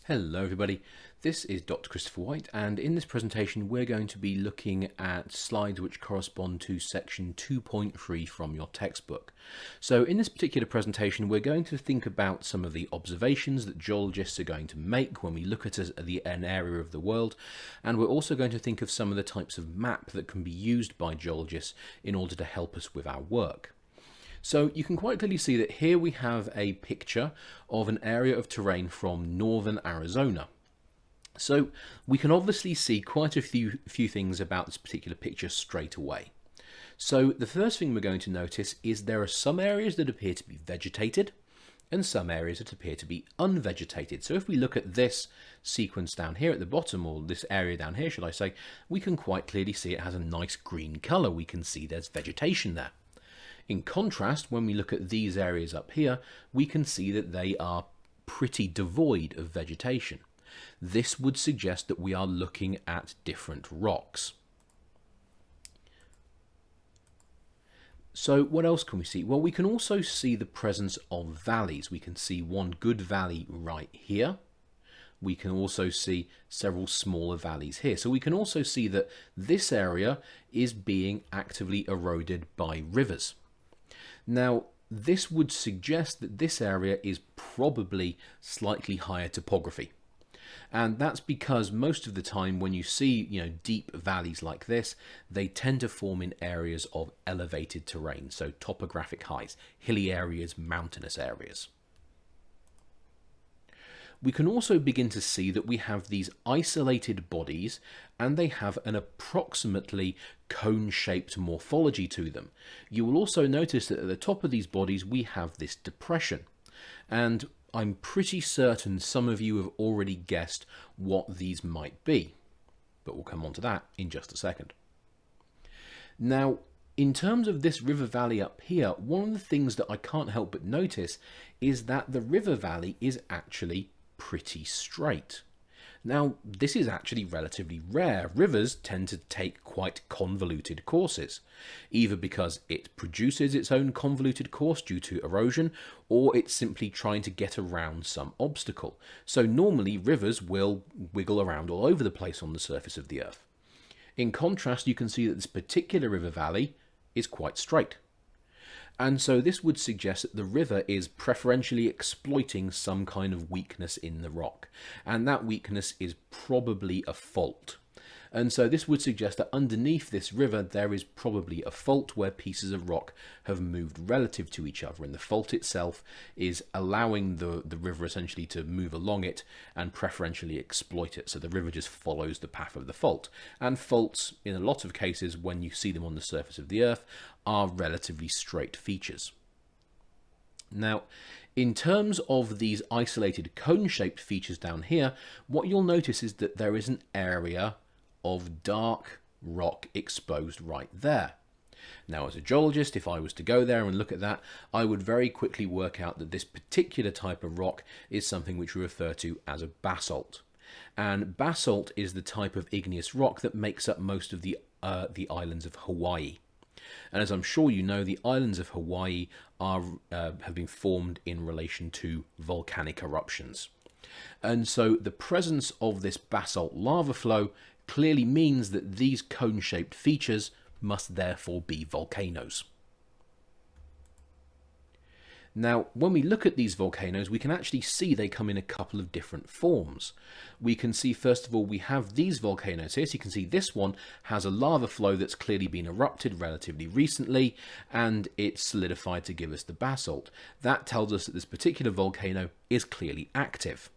Hello everybody, this is Dr. Christopher White, and in this presentation we're going to be looking at slides which correspond to section 2.3 from your textbook. So in this particular presentation we're going to think about some of the observations that geologists are going to make when we look at an area of the world, and we're also going to think of some of the types of map that can be used by geologists in order to help us with our work. So you can quite clearly see that here we have a picture of an area of terrain from northern Arizona. So we can obviously see quite a few things about this particular picture straight away. So the first thing we're going to notice is there are some areas that appear to be vegetated and some areas that appear to be unvegetated. So if we look at this sequence down here at the bottom, or this area down here should I say, we can quite clearly see it has a nice green colour. We can see there's vegetation there. In contrast, when we look at these areas up here, we can see that they are pretty devoid of vegetation. This would suggest that we are looking at different rocks. So what else can we see? Well, we can also see the presence of valleys. We can see one good valley right here. We can also see several smaller valleys here. So we can also see that this area is being actively eroded by rivers. Now, this would suggest that this area is probably slightly higher topography. And that's because most of the time when you see, deep valleys like this, they tend to form in areas of elevated terrain, so topographic heights, hilly areas, mountainous areas. We can also begin to see that we have these isolated bodies and they have an approximately cone-shaped morphology to them. You will also notice that at the top of these bodies we have this depression, and I'm pretty certain some of you have already guessed what these might be, but we'll come on to that in just a second. Now, in terms of this river valley up here, one of the things that I can't help but notice is that the river valley is actually pretty straight. Now, this is actually relatively rare. Rivers tend to take quite convoluted courses, either because it produces its own convoluted course due to erosion, or it's simply trying to get around some obstacle. So normally rivers will wiggle around all over the place on the surface of the earth. In contrast, you can see that this particular river valley is quite straight. And so this would suggest that the river is preferentially exploiting some kind of weakness in the rock. And that weakness is probably a fault. And so this would suggest that underneath this river there is probably a fault where pieces of rock have moved relative to each other, and the fault itself is allowing the river essentially to move along it and preferentially exploit it. So the river just follows the path of the fault. And faults, in a lot of cases when you see them on the surface of the earth, are relatively straight features. Now, in terms of these isolated cone-shaped features down here, what you'll notice is that there is an area of dark rock exposed right there. Now, as a geologist, if I was to go there and look at that, I would very quickly work out that this particular type of rock is something which we refer to as a basalt. And basalt is the type of igneous rock that makes up most of the islands of Hawaii. And as I'm sure you know, the islands of Hawaii have been formed in relation to volcanic eruptions. And so the presence of this basalt lava flow clearly means that these cone-shaped features must therefore be volcanoes. Now, when we look at these volcanoes, we can actually see they come in a couple of different forms. We can see, first of all, we have these volcanoes here. So you can see this one has a lava flow that's clearly been erupted relatively recently, and it's solidified to give us the basalt. That tells us that this particular volcano is clearly active.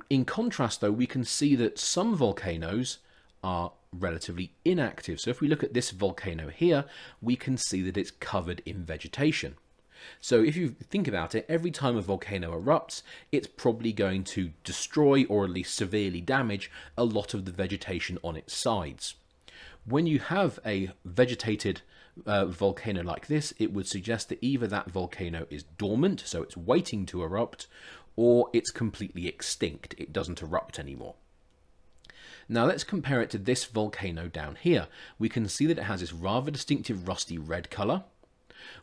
In contrast, though, we can see that some volcanoes are relatively inactive. So if we look at this volcano here, we can see that it's covered in vegetation. So if you think about it, every time a volcano erupts, it's probably going to destroy or at least severely damage a lot of the vegetation on its sides. When you have a vegetated volcano like this, it would suggest that either that volcano is dormant, so it's waiting to erupt, or it's completely extinct. It doesn't erupt anymore. Now let's compare it to this volcano down here. We can see that it has this rather distinctive rusty red colour.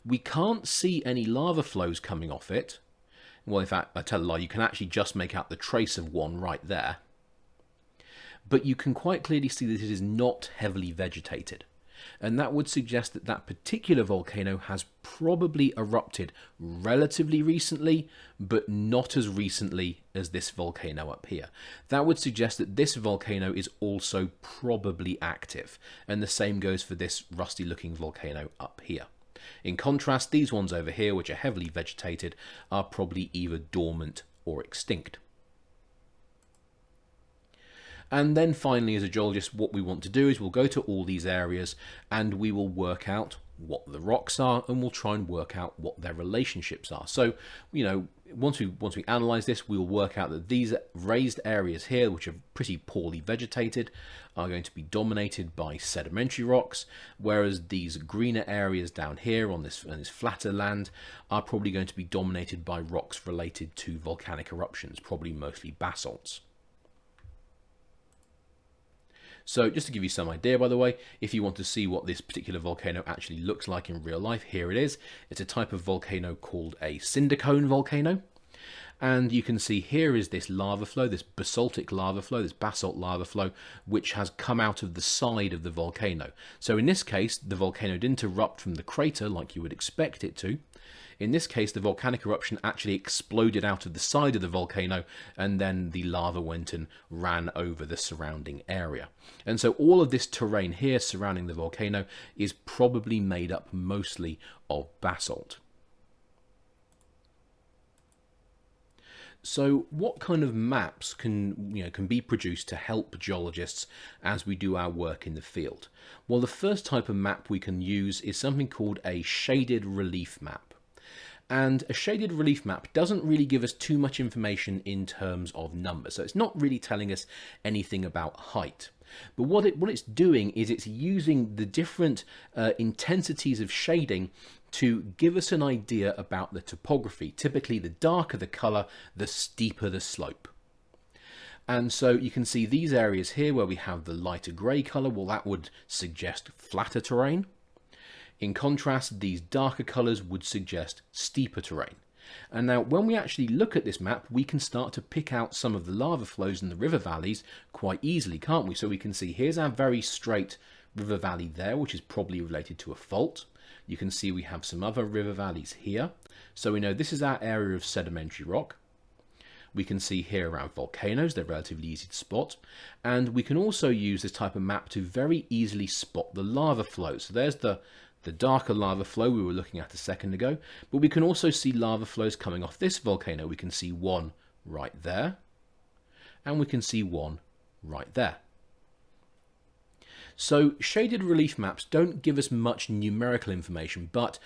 We can't see any lava flows coming off it, Well, in fact, I tell a lie, you can actually just make out the trace of one right there. But you can quite clearly see that it is not heavily vegetated. And that would suggest that that particular volcano has probably erupted relatively recently, but not as recently as this volcano up here. That would suggest that this volcano is also probably active, and the same goes for this rusty looking volcano up here. In contrast, these ones over here, which are heavily vegetated, are probably either dormant or extinct. And then finally, as a geologist, what we want to do is we'll go to all these areas and we will work out what the rocks are, and we'll try and work out what their relationships are. So, you know, once we analyze this, we'll work out that these raised areas here, which are pretty poorly vegetated, are going to be dominated by sedimentary rocks, whereas these greener areas down here on this flatter land are probably going to be dominated by rocks related to volcanic eruptions, probably mostly basalts. So just to give you some idea, by the way, if you want to see what this particular volcano actually looks like in real life, here it is. It's a type of volcano called a cinder cone volcano. And you can see here is this lava flow, this basaltic lava flow, this basalt lava flow, which has come out of the side of the volcano. So in this case, the volcano didn't erupt from the crater like you would expect it to. In this case, the volcanic eruption actually exploded out of the side of the volcano, and then the lava went and ran over the surrounding area. And so all of this terrain here surrounding the volcano is probably made up mostly of basalt. So what kind of maps can be produced to help geologists as we do our work in the field? Well, the first type of map we can use is something called a shaded relief map. And a shaded relief map doesn't really give us too much information in terms of numbers. So it's not really telling us anything about height. But what it's doing is it's using the different intensities of shading to give us an idea about the topography. Typically, the darker the colour, the steeper the slope. And so you can see these areas here where we have the lighter grey colour, well, that would suggest flatter terrain. In contrast, these darker colours would suggest steeper terrain. And now when we actually look at this map, we can start to pick out some of the lava flows in the river valleys quite easily, can't we? So we can see here's our very straight river valley there, which is probably related to a fault. You can see we have some other river valleys here. So we know this is our area of sedimentary rock. We can see here around volcanoes, they're relatively easy to spot. And we can also use this type of map to very easily spot the lava flows. So there's the darker lava flow we were looking at a second ago, but we can also see lava flows coming off this volcano. We can see one right there, and we can see one right there. So shaded relief maps don't give us much numerical information, but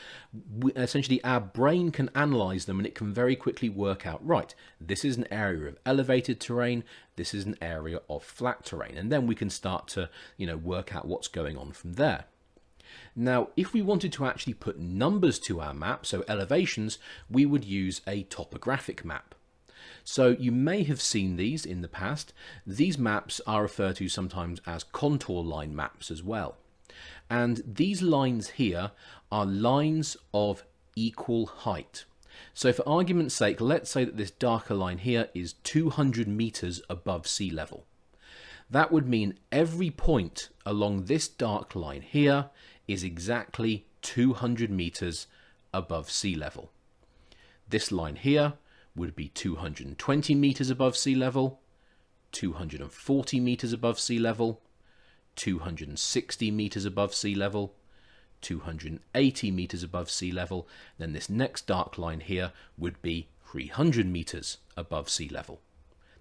essentially our brain can analyze them and it can very quickly work out, right, this is an area of elevated terrain, this is an area of flat terrain, and then we can start to, work out what's going on from there. Now, if we wanted to actually put numbers to our map, so elevations, we would use a topographic map. So you may have seen these in the past. These maps are referred to sometimes as contour line maps as well. And these lines here are lines of equal height. So for argument's sake, let's say that this darker line here is 200 meters above sea level. That would mean every point along this dark line here is exactly 200 meters above sea level. This line here would be 220 meters above sea level, 240 meters above sea level, 260 meters above sea level, 280 meters above sea level. Then this next dark line here would be 300 meters above sea level.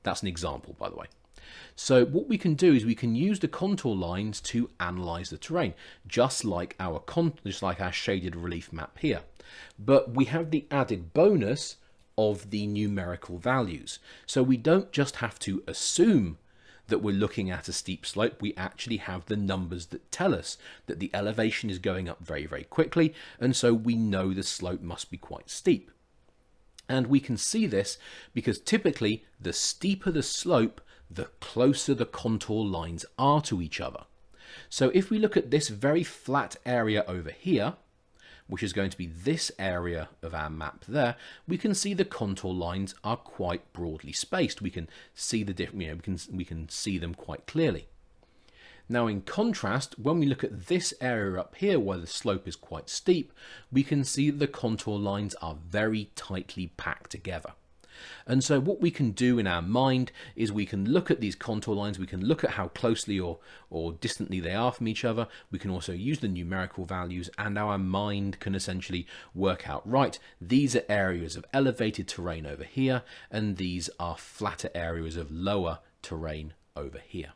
That's an example, by the way. So what we can do is we can use the contour lines to analyze the terrain, just like our shaded relief map here. But we have the added bonus of the numerical values. So we don't just have to assume that we're looking at a steep slope, we actually have the numbers that tell us that the elevation is going up very, very quickly, and so we know the slope must be quite steep. And we can see this because typically the steeper the slope, the closer the contour lines are to each other. So if we look at this very flat area over here, which is going to be this area of our map there, we can see the contour lines are quite broadly spaced. We can see the different, we can see them quite clearly. Now in contrast, when we look at this area up here where the slope is quite steep, we can see that the contour lines are very tightly packed together. And so what we can do in our mind is we can look at these contour lines, we can look at how closely or distantly they are from each other. We can also use the numerical values, and our mind can essentially work out, right, these are areas of elevated terrain over here, and these are flatter areas of lower terrain over here.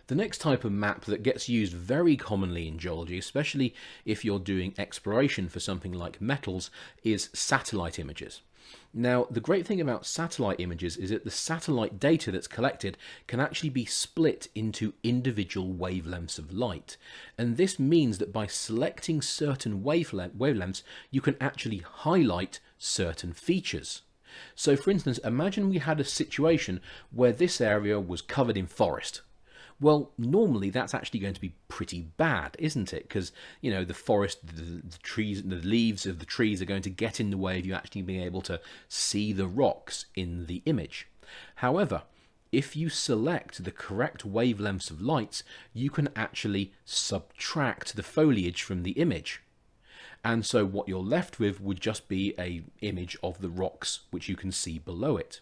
The next type of map that gets used very commonly in geology, especially if you're doing exploration for something like metals, is satellite images. Now, the great thing about satellite images is that the satellite data that's collected can actually be split into individual wavelengths of light. And this means that by selecting certain wavelengths, you can actually highlight certain features. So for instance, imagine we had a situation where this area was covered in forest. Well, normally that's actually going to be pretty bad, isn't it? Because, you know, the forest, the trees, the leaves of the trees are going to get in the way of you actually being able to see the rocks in the image. However, if you select the correct wavelengths of lights, you can actually subtract the foliage from the image. And so what you're left with would just be an image of the rocks which you can see below it.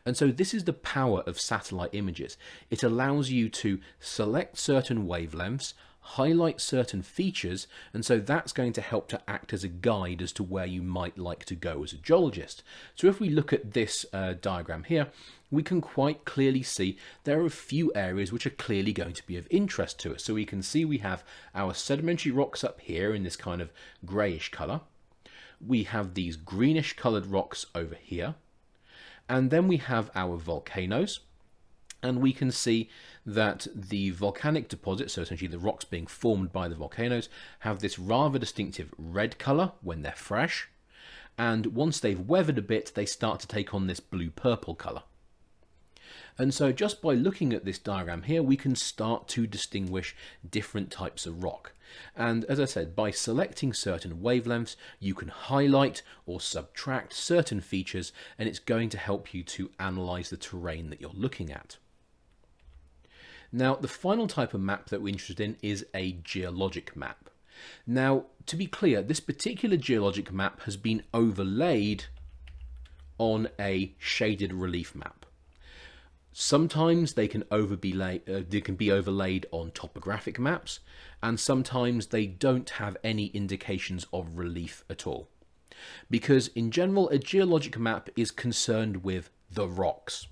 And so this is the power of satellite images. It allows you to select certain wavelengths, highlight certain features, and so that's going to help to act as a guide as to where you might like to go as a geologist. So if we look at this diagram here, we can quite clearly see there are a few areas which are clearly going to be of interest to us. So we can see we have our sedimentary rocks up here in this kind of greyish colour. We have these greenish coloured rocks over here. And then we have our volcanoes, and we can see that the volcanic deposits, so essentially the rocks being formed by the volcanoes, have this rather distinctive red colour when they're fresh, and once they've weathered a bit, they start to take on this blue-purple colour. And so just by looking at this diagram here, we can start to distinguish different types of rock. And as I said, by selecting certain wavelengths, you can highlight or subtract certain features, and it's going to help you to analyze the terrain that you're looking at. Now, the final type of map that we're interested in is a geologic map. Now, to be clear, this particular geologic map has been overlaid on a shaded relief map. Sometimes they can be overlaid on topographic maps, and sometimes they don't have any indications of relief at all. Because in general, a geologic map is concerned with the rocks.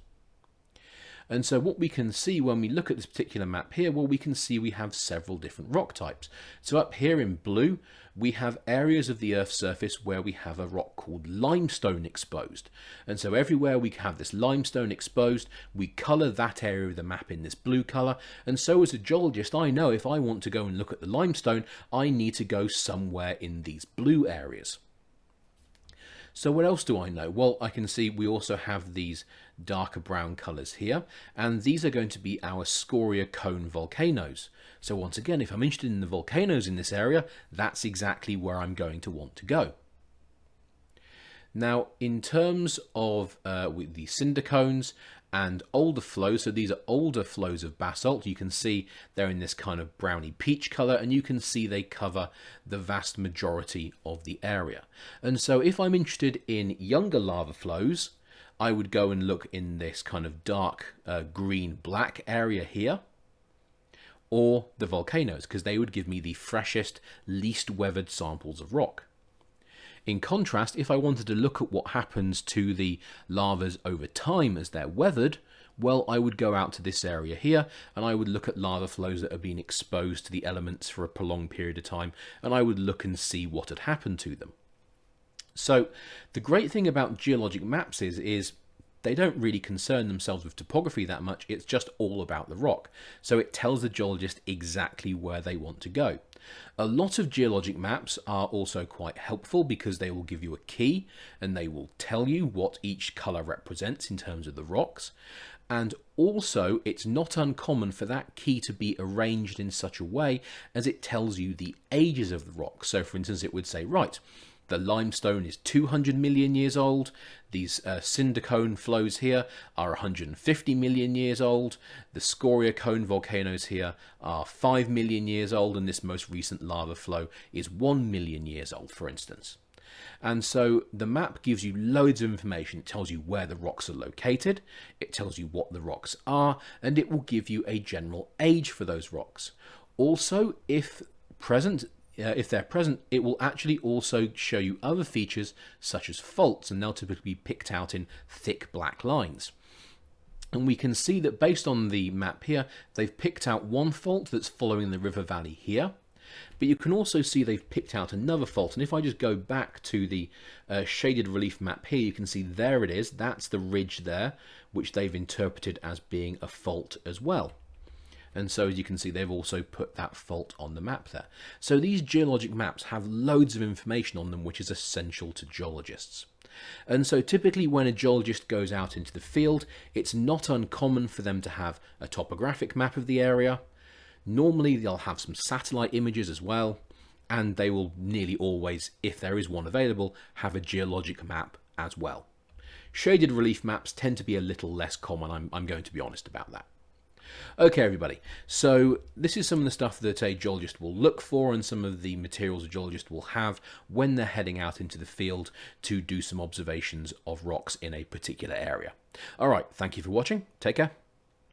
And so what we can see when we look at this particular map here, well, we can see we have several different rock types. So up here in blue, we have areas of the Earth's surface where we have a rock called limestone exposed. And so everywhere we have this limestone exposed, we colour that area of the map in this blue colour. And so as a geologist, I know if I want to go and look at the limestone, I need to go somewhere in these blue areas. So what else do I know? Well, I can see we also have these darker brown colours here, and these are going to be our scoria cone volcanoes. So once again, if I'm interested in the volcanoes in this area, that's exactly where I'm going to want to go. Now, in terms of with the cinder cones and older flows, so these are older flows of basalt, you can see they're in this kind of browny peach colour, and you can see they cover the vast majority of the area. And so if I'm interested in younger lava flows, I would go and look in this kind of dark green-black area here, or the volcanoes, because they would give me the freshest, least weathered samples of rock. In contrast, if I wanted to look at what happens to the lavas over time as they're weathered, well, I would go out to this area here, and I would look at lava flows that have been exposed to the elements for a prolonged period of time, and I would look and see what had happened to them. So the great thing about geologic maps is they don't really concern themselves with topography that much. It's just all about the rock. So it tells the geologist exactly where they want to go. A lot of geologic maps are also quite helpful because they will give you a key and they will tell you what each colour represents in terms of the rocks. And also, it's not uncommon for that key to be arranged in such a way as it tells you the ages of the rock. So for instance, it would say, right, the limestone is 200 million years old. These cinder cone flows here are 150 million years old. The scoria cone volcanoes here are 5 million years old. And this most recent lava flow is 1 million years old, for instance. And so the map gives you loads of information. It tells you where the rocks are located, it tells you what the rocks are, and it will give you a general age for those rocks. Also, if they're present, it will actually also show you other features such as faults, and they'll typically be picked out in thick black lines. And we can see that based on the map here, they've picked out one fault that's following the river valley here. But you can also see they've picked out another fault. And if I just go back to the shaded relief map here, you can see there it is. That's the ridge there, which they've interpreted as being a fault as well. And so as you can see, they've also put that fault on the map there. So these geologic maps have loads of information on them, which is essential to geologists. And so typically when a geologist goes out into the field, it's not uncommon for them to have a topographic map of the area. Normally they'll have some satellite images as well, and they will nearly always, if there is one available, have a geologic map as well. Shaded relief maps tend to be a little less common, I'm going to be honest about that. Okay everybody, so this is some of the stuff that a geologist will look for and some of the materials a geologist will have when they're heading out into the field to do some observations of rocks in a particular area. Alright, thank you for watching, take care.